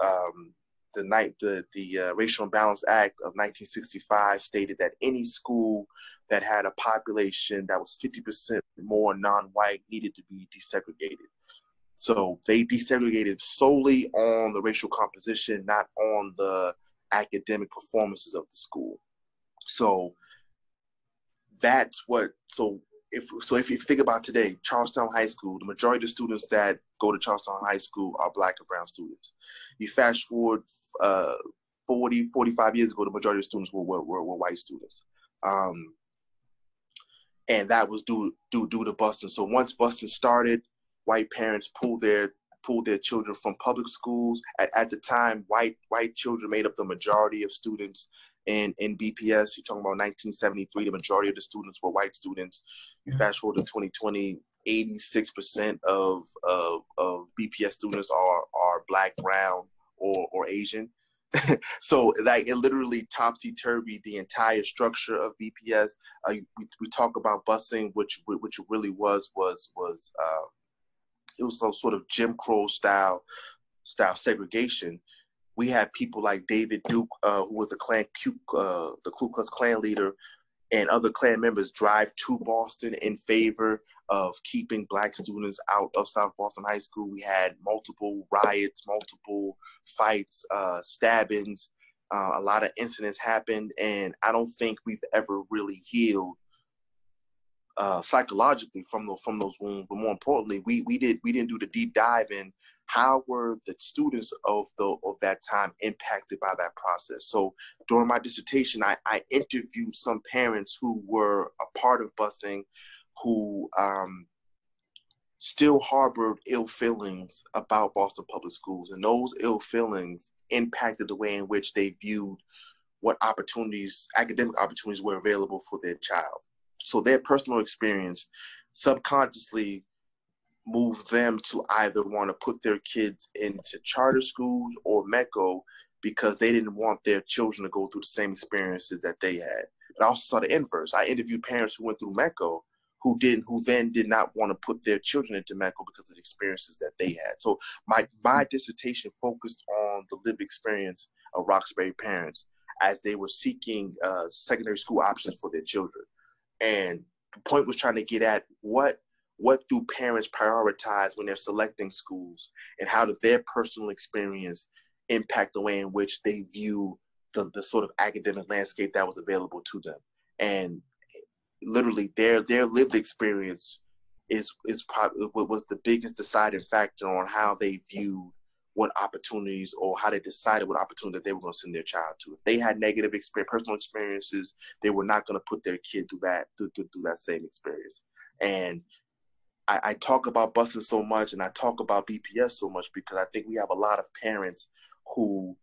Speaker 2: the Racial Imbalance Act of 1965 stated that any school that had a population that was 50% more non-white needed to be desegregated. So they desegregated solely on the racial composition, not on the academic performances of the school. So that's what, if you think about today, Charlestown High School, the majority of the students that go to Charlestown High School are Black and brown students. You fast forward 45 years ago, the majority of students were white students. And that was due to busing. So once busing started, white parents pulled their children from public schools. At the time, white children made up the majority of students in BPS. You're talking about 1973, the majority of the students were white students. You fast forward to 2020, 86% of BPS students are Black, brown, or Asian. So like it literally topsy-turvy the entire structure of BPS. We talk about busing, which it really was it was some sort of Jim Crow style segregation. We had people like David Duke, who was the Ku Klux Klan leader, and other Klan members drive to Boston in favor of keeping Black students out of South Boston High School. We had multiple riots, multiple fights, stabbings. A lot of incidents happened, and I don't think we've ever really healed psychologically from those wounds. But more importantly, we didn't do the deep dive in how were the students of that time impacted by that process. So during my dissertation, I interviewed some parents who were a part of busing, who still harbored ill feelings about Boston Public Schools, and those ill feelings impacted the way in which they viewed what academic opportunities were available for their child. So their personal experience subconsciously moved them to either want to put their kids into charter schools or MECO because they didn't want their children to go through the same experiences that they had. But I also saw the inverse. I interviewed parents who went through MECO who then did not want to put their children into MECO because of the experiences that they had. So my dissertation focused on the lived experience of Roxbury parents as they were seeking secondary school options for their children. And the point was trying to get at what do parents prioritize when they're selecting schools, and how did their personal experience impact the way in which they view the sort of academic landscape that was available to them. And literally their lived experience is probably what was the biggest deciding factor on how they viewed what opportunities, or how they decided what opportunity that they were going to send their child to. If they had negative personal experiences, they were not going to put their kid through that same experience. And I talk about busing so much, and I talk about BPS so much because I think we have a lot of parents who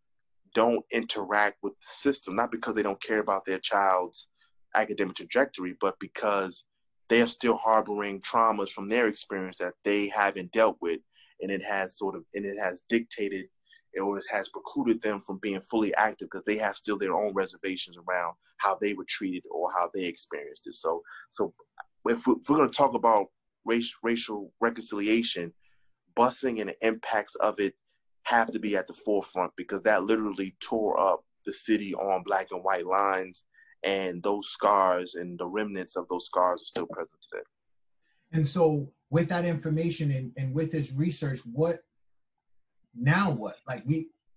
Speaker 2: don't interact with the system, not because they don't care about their child's academic trajectory, but because they are still harboring traumas from their experience that they haven't dealt with. And it has dictated, or it has precluded them from being fully active because they have still their own reservations around how they were treated or how they experienced it. So if we're going to talk about racial reconciliation, busing and the impacts of it have to be at the forefront, because that literally tore up the city on Black and white lines, and those scars and the remnants of those scars are still present today.
Speaker 1: And so with that information and with this research, what? Like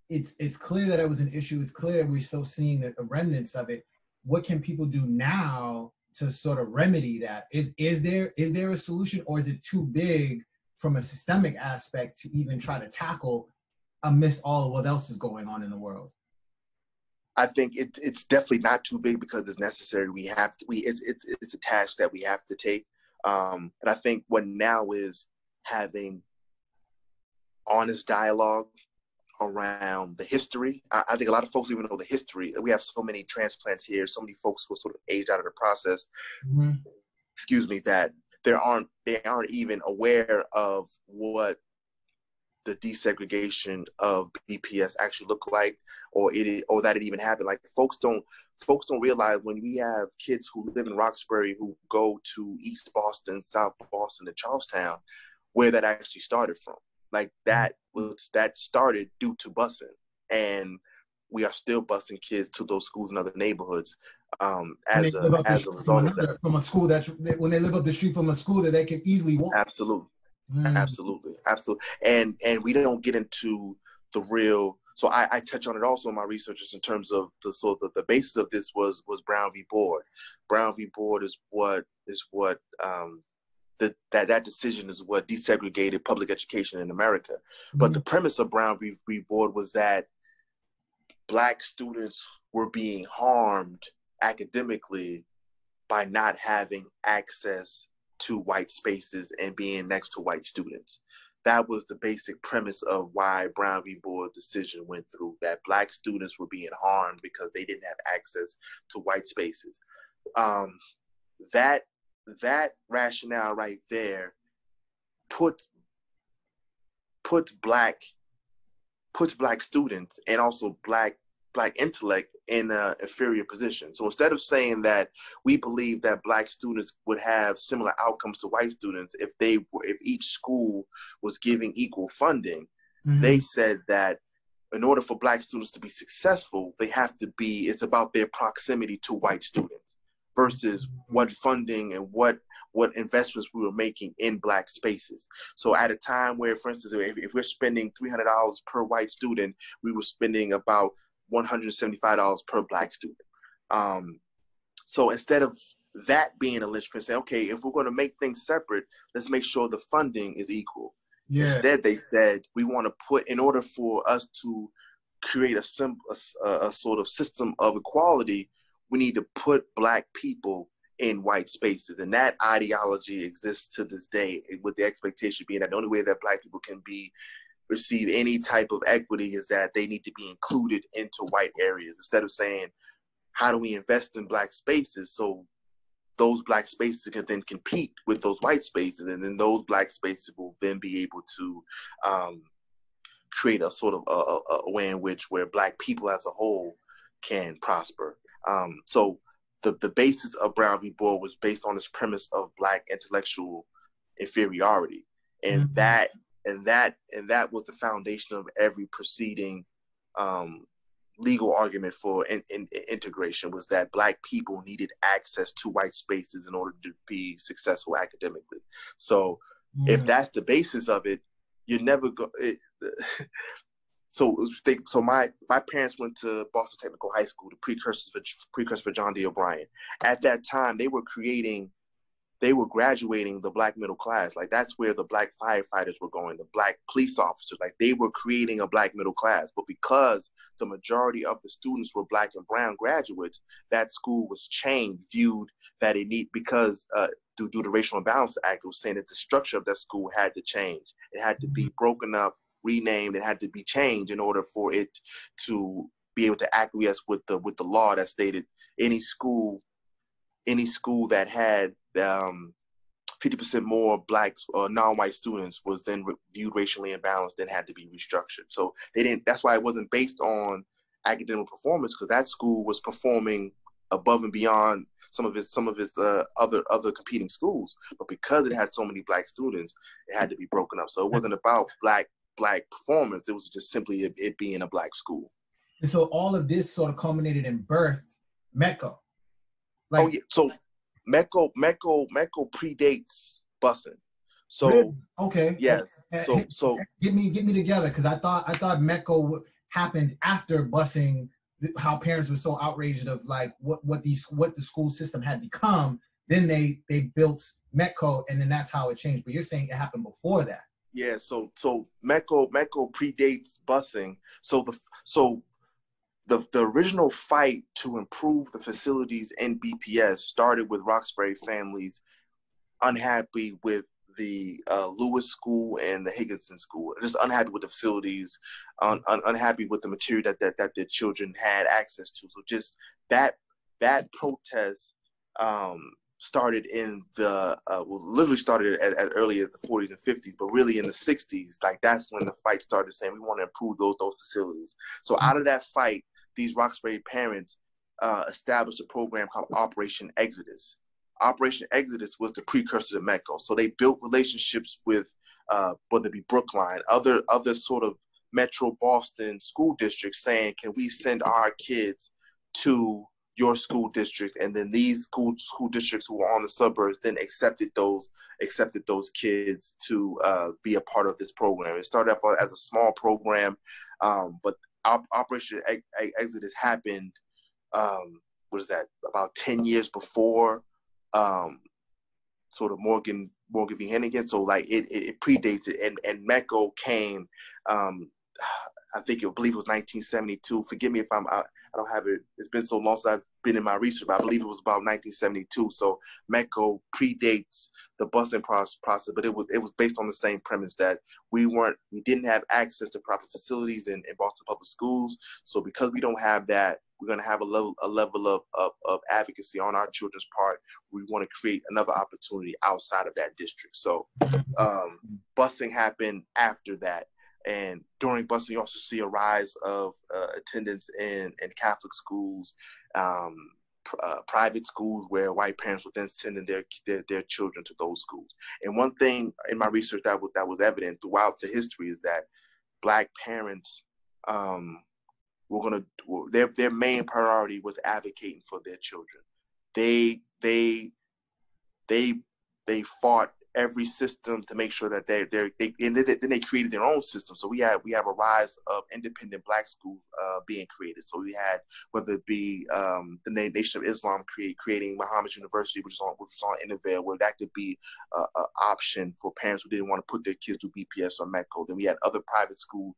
Speaker 1: it's clear that it was an issue. It's clear we're still seeing the remnants of it. What can people do now to sort of remedy that? Is there a solution, or is it too big from a systemic aspect to even try to tackle amidst all of what else is going on in the world?
Speaker 2: I think it's definitely not too big because it's necessary. It's a task that we have to take. And I think what now is having honest dialogue around the history. I think a lot of folks even know the history. We have so many transplants here, so many folks who are sort of aged out of the process, that they aren't even aware of what the desegregation of BPS actually looked like, or that it even happened. Like folks don't folks don't realize when we have kids who live in Roxbury who go to East Boston, South Boston, and Charlestown, where that actually started from. Like that started due to busing, and we are still busing kids to those schools in other neighborhoods as a result of that.
Speaker 1: From a school when they live up the street from a school that they can easily walk.
Speaker 2: Absolutely. Absolutely. And we don't get into the real. So I touch on it also in my researches in terms of the basis of this was Brown v. Board. Brown v. Board is what that decision is what desegregated public education in America. But the premise of Brown v. Board was that Black students were being harmed academically by not having access to white spaces and being next to white students. That was the basic premise of why Brown v. Board decision went through, that Black students were being harmed because they didn't have access to white spaces. That rationale right there puts black students and also black intellect in an inferior position. So instead of saying that we believe that Black students would have similar outcomes to white students if each school was giving equal funding, they said that in order for Black students to be successful, it's about their proximity to white students versus what funding and what investments we were making in Black spaces. So at a time where, for instance, if we're spending $300 per white student, we were spending about $175 per Black student. So instead of that being a linchpin, say, okay, if we're going to make things separate, let's make sure the funding is equal. Yeah. Instead, they said we want to in order for us to create a sort of system of equality, we need to put Black people in white spaces. And that ideology exists to this day, with the expectation being that the only way that Black people can receive any type of equity is that they need to be included into white areas, instead of saying, how do we invest in Black spaces so those Black spaces can then compete with those white spaces, and then those Black spaces will then be able to create a sort of a way in which where Black people as a whole can prosper. So the basis of Brown v. Board was based on this premise of Black intellectual inferiority, and that was the foundation of every preceding legal argument for integration, was that Black people needed access to white spaces in order to be successful academically. So if that's the basis of it, you never go. So my parents went to Boston Technical High School, the precursor for John D. O'Brien. At that time, they were graduating the Black middle class. Like, that's where the Black firefighters were going, the Black police officers. Like, they were creating a Black middle class. But because the majority of the students were Black and brown graduates, that school was viewed that because due to the Racial Imbalance Act, it was saying that the structure of that school had to change. It had to be broken up, renamed. It had to be changed in order for it to be able to acquiesce with the law that stated any school that had 50% more Black or non-white students was then viewed racially imbalanced and had to be restructured. So that's why it wasn't based on academic performance, because that school was performing above and beyond some of its other competing schools. But because it had so many Black students, it had to be broken up. So it wasn't about Black performance. It was just simply it being a Black school.
Speaker 1: And so all of this sort of culminated in birthed Metco.
Speaker 2: So Metco predates busing. So
Speaker 1: really? Okay.
Speaker 2: Yes. So
Speaker 1: get me together, because I thought Metco happened after busing. How parents were so outraged of like what the school system had become. Then they built Metco, and then that's how it changed. But you're saying it happened before that.
Speaker 2: Yeah. So Metco predates busing. So the original fight to improve the facilities in BPS started with Roxbury families unhappy with the Lewis School and the Higginson School, just unhappy with the facilities, unhappy with the material that their children had access to. So just that protest started in literally started as early as the 40s and 50s, but really in the 60s, like that's when the fight started saying we want to improve those facilities. So out of that fight, these Roxbury parents established a program called Operation Exodus. Operation Exodus was the precursor to MECO. So they built relationships with whether it be Brookline, other sort of Metro Boston school districts, saying, can we send our kids to your school district? And then these school districts who were on the suburbs then accepted those kids to be a part of this program. It started off as a small program, but Operation Exodus happened, what is that, about 10 years before sort of Morgan v. Hennigan. So like it predates it, and MECO came, I believe it was 1972. Forgive me if I don't have it. It's been so long since I've been in my research, but I believe it was about 1972. So MECO predates the busing process, but it was based on the same premise that we didn't have access to proper facilities in Boston Public Schools. So because we don't have that, we're going to have a level of advocacy on our children's part. We want to create another opportunity outside of that district. So busing happened after that. And during busing, you also see a rise of attendance in Catholic schools, private schools, where white parents would then send their children to those schools. And one thing in my research that was evident throughout the history is that Black parents their main priority was advocating for their children. They fought every system to make sure that then they created their own system. So we have a rise of independent Black schools being created. So we had, whether it be the Nation of Islam creating Muhammad University, which was on Innervale, where that could be an option for parents who didn't want to put their kids through BPS or MECO. Then we had other private schools,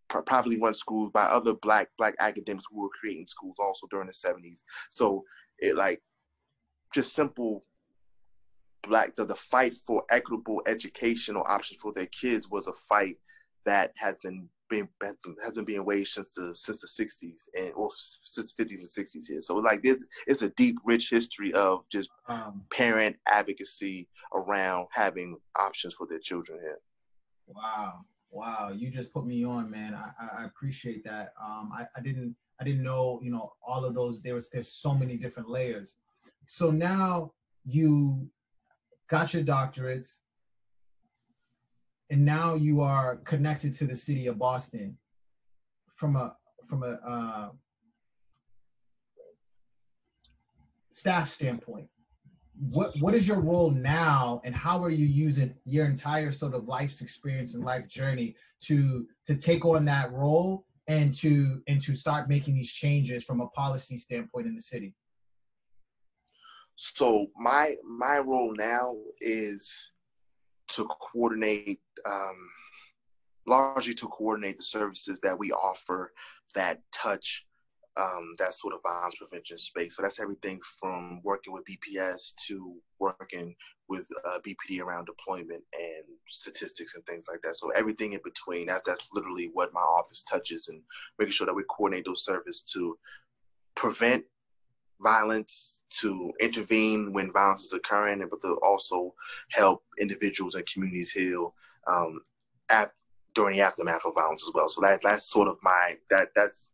Speaker 2: privately run schools by other black academics who were creating schools also during the 70s. So it just simple the fight for equitable educational options for their kids was a fight that has been being waged since the 60s since the 50s and 60s here. So this, it's a deep, rich history of just parent advocacy around having options for their children here.
Speaker 1: Wow, you just put me on, man. I appreciate that. I didn't know, all of those. There's so many different layers. So now you got your doctorates, and now you are connected to the city of Boston from a staff standpoint. What is your role now, and how are you using your entire sort of life's experience and life journey to take on that role and to start making these changes from a policy standpoint in the city?
Speaker 2: So my role now is to coordinate, largely to coordinate the services that we offer that touch that sort of violence prevention space. So that's everything from working with BPS to working with BPD around deployment and statistics and things like that. So everything in between, that's literally what my office touches, and making sure that we coordinate those services to prevent violence, to intervene when violence is occurring, but to also help individuals and communities heal during the aftermath of violence as well. So that's sort of that's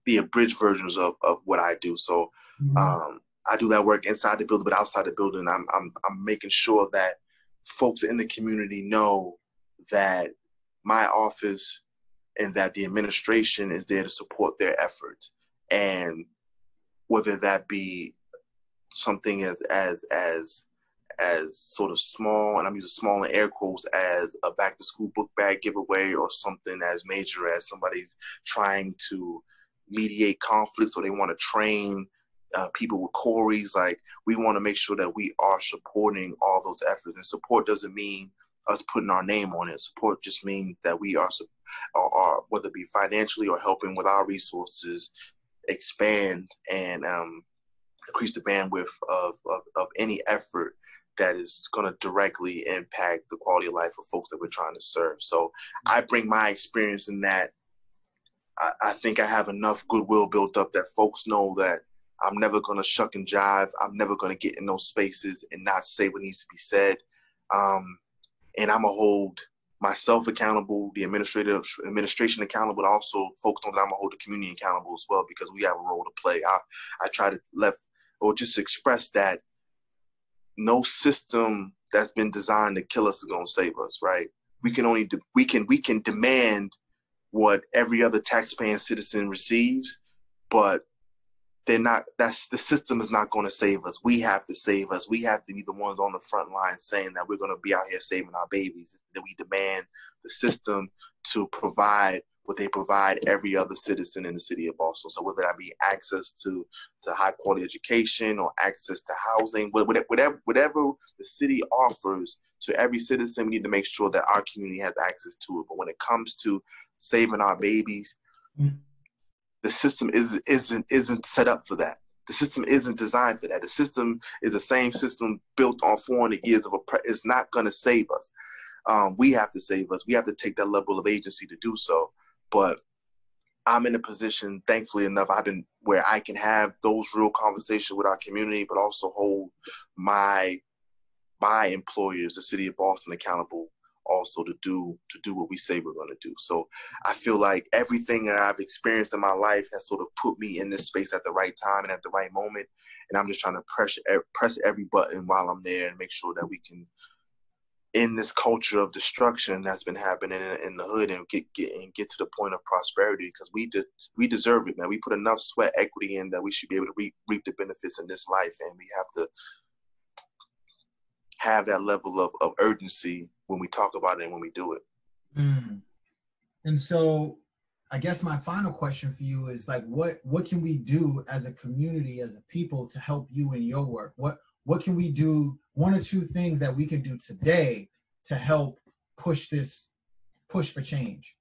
Speaker 2: the abridged versions of what I do. So I do that work inside the building, but outside the building, I'm making sure that folks in the community know that my office and that the administration is there to support their efforts. And whether that be something as sort of small, and I'm using small in air quotes, as a back to school book bag giveaway, or something as major as somebody's trying to mediate conflicts, or they want to train people with quarries. We want to make sure that we are supporting all those efforts. And support doesn't mean us putting our name on it. Support just means that we are whether it be financially or helping with our resources, expand and increase the bandwidth of any effort that is going to directly impact the quality of life of folks that we're trying to serve. So I bring my experience in that. I think I have enough goodwill built up that folks know that I'm never going to shuck and jive. I'm never going to get in those spaces and not say what needs to be said. And I'm going to hold myself accountable, the administration accountable, but also focused on that I'm gonna hold the community accountable as well, because we have a role to play. I try to just express that no system that's been designed to kill us is gonna save us, right? We can demand what every other taxpaying citizen receives, but the system is not going to save us. We have to save us. We have to be the ones on the front line saying that we're going to be out here saving our babies. That we demand the system to provide what they provide every other citizen in the city of Boston. So whether that be access to high quality education or access to housing, whatever the city offers to every citizen, we need to make sure that our community has access to it. But when it comes to saving our babies, the system isn't set up for that. The system isn't designed for that. The system is the same system built on 400 years of oppression. It's not going to save us. We have to save us. We have to take that level of agency to do so. But I'm in a position, thankfully enough, where I can have those real conversations with our community, but also hold my employers, the city of Boston, accountable also to do what we say we're going to do. So I feel like everything that I've experienced in my life has sort of put me in this space at the right time and at the right moment. And I'm just trying to press every button while I'm there and make sure that we can end this culture of destruction that's been happening in the hood and get to the point of prosperity, because we deserve it, man. We put enough sweat equity in that we should be able to reap the benefits in this life. And we have to have that level of urgency when we talk about it and when we do it.
Speaker 1: And so I guess my final question for you is like, what can we do as a community, as a people, to help you in your work? What can we do, one or two things that we can do today to help push for change?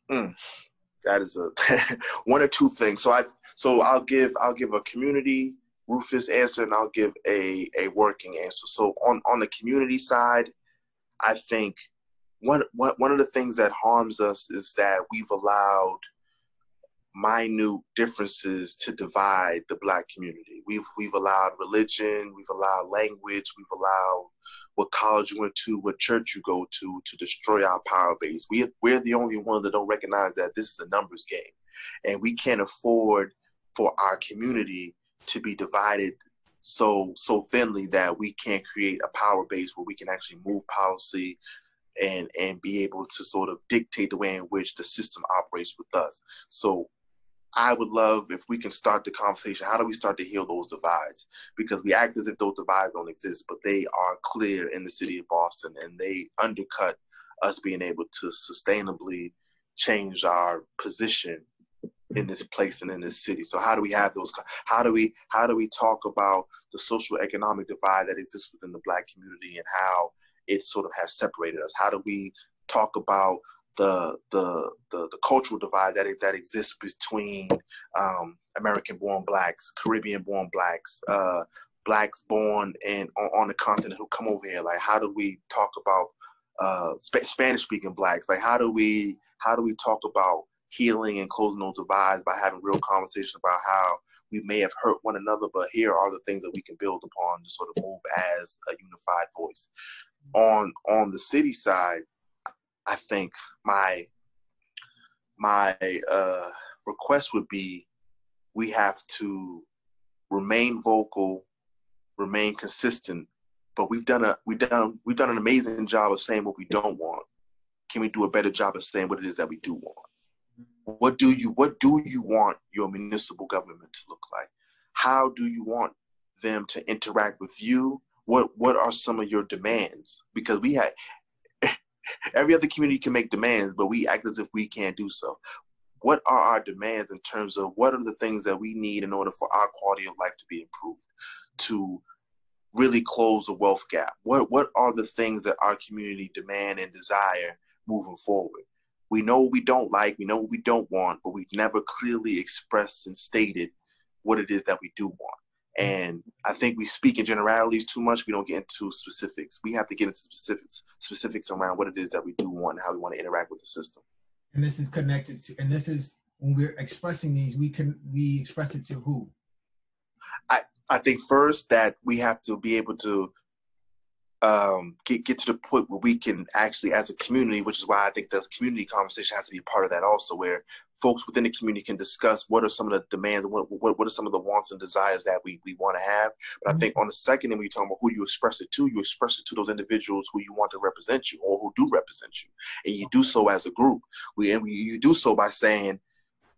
Speaker 2: That is one or two things. So I'll give a community Rufus answer, and I'll give a working answer. So on the community side, I think one of the things that harms us is that we've allowed minute differences to divide the Black community. We've allowed religion, we've allowed language, we've allowed what college you went to, what church you go to destroy our power base. We're the only ones that don't recognize that this is a numbers game, and we can't afford for our community to be divided so thinly that we can't create a power base where we can actually move policy and be able to sort of dictate the way in which the system operates with us. So I would love if we can start the conversation. How do we start to heal those divides? Because we act as if those divides don't exist, but they are clear in the city of Boston, and they undercut us being able to sustainably change our position in this place and in this city. So how do we have those? How do we talk about the social economic divide that exists within the Black community and how it sort of has separated us? How do we talk about the cultural divide that exists between American-born Blacks, Caribbean-born Blacks, Blacks born on the continent who come over here? Like, how do we talk about Spanish-speaking Blacks? Like, how do we talk about healing and closing those divides by having real conversation about how we may have hurt one another, but here are the things that we can build upon to sort of move as a unified voice. On the city side, I think my request would be we have to remain vocal, remain consistent, but we've done an amazing job of saying what we don't want. Can we do a better job of saying what it is that we do want? What do you want your municipal government to look like? How do you want them to interact with you? What are some of your demands? Because we have every other community can make demands, but we act as if we can't do so. What are our demands in terms of what are the things that we need in order for our quality of life to be improved, to really close the wealth gap? What are the things that our community demand and desire moving forward? We know what we don't like, we know what we don't want, but we've never clearly expressed and stated what it is that we do want. And I think we speak in generalities too much. We don't get into specifics. We have to get into specifics around what it is that we do want and how we want to interact with the system.
Speaker 1: And this is connected to, and this is when we're expressing these, we express it to who?
Speaker 2: I think first that we have to be able to get to the point where we can actually, as a community, which is why I think the community conversation has to be a part of that also, where folks within the community can discuss what are some of the demands, what are some of the wants and desires that we want to have. But I think on the second end, when you're talking about who you express it to those individuals who you want to represent you or who do represent you. And you do so as a group. You do so by saying,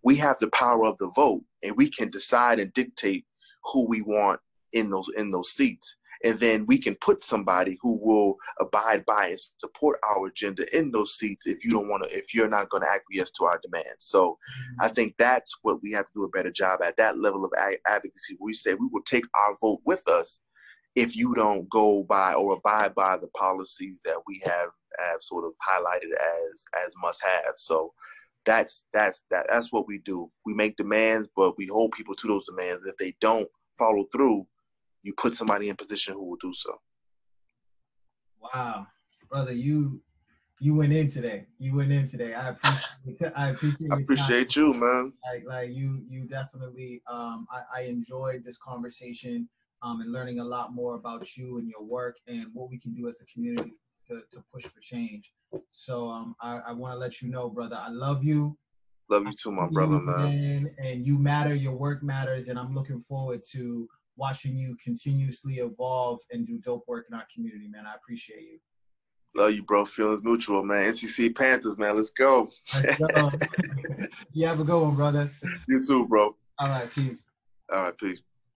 Speaker 2: we have the power of the vote and we can decide and dictate who we want in those seats. And then we can put somebody who will abide by and support our agenda in those seats if you're not going to acquiesce to our demands. So I think that's what we have to do a better job at, that level of advocacy, where we say we will take our vote with us if you don't go by or abide by the policies that we have sort of highlighted as must have. So that's what we do. We make demands, but we hold people to those demands. If they don't follow through, you put somebody in position who will do so.
Speaker 1: Wow, brother, you went in today. I
Speaker 2: appreciate you, man.
Speaker 1: Like you definitely. I enjoyed this conversation. And learning a lot more about you and your work and what we can do as a community to push for change. So I want to let you know, brother, I love you.
Speaker 2: Love you too, my brother, man.
Speaker 1: And you matter. Your work matters, and I'm looking forward to watching you continuously evolve and do dope work in our community, man. I appreciate you.
Speaker 2: Love you, bro. Feelings mutual, man. NCC Panthers, man. Let's go.
Speaker 1: Let's go. You have a good one, brother.
Speaker 2: You too, bro.
Speaker 1: All right, peace.
Speaker 2: All right, peace.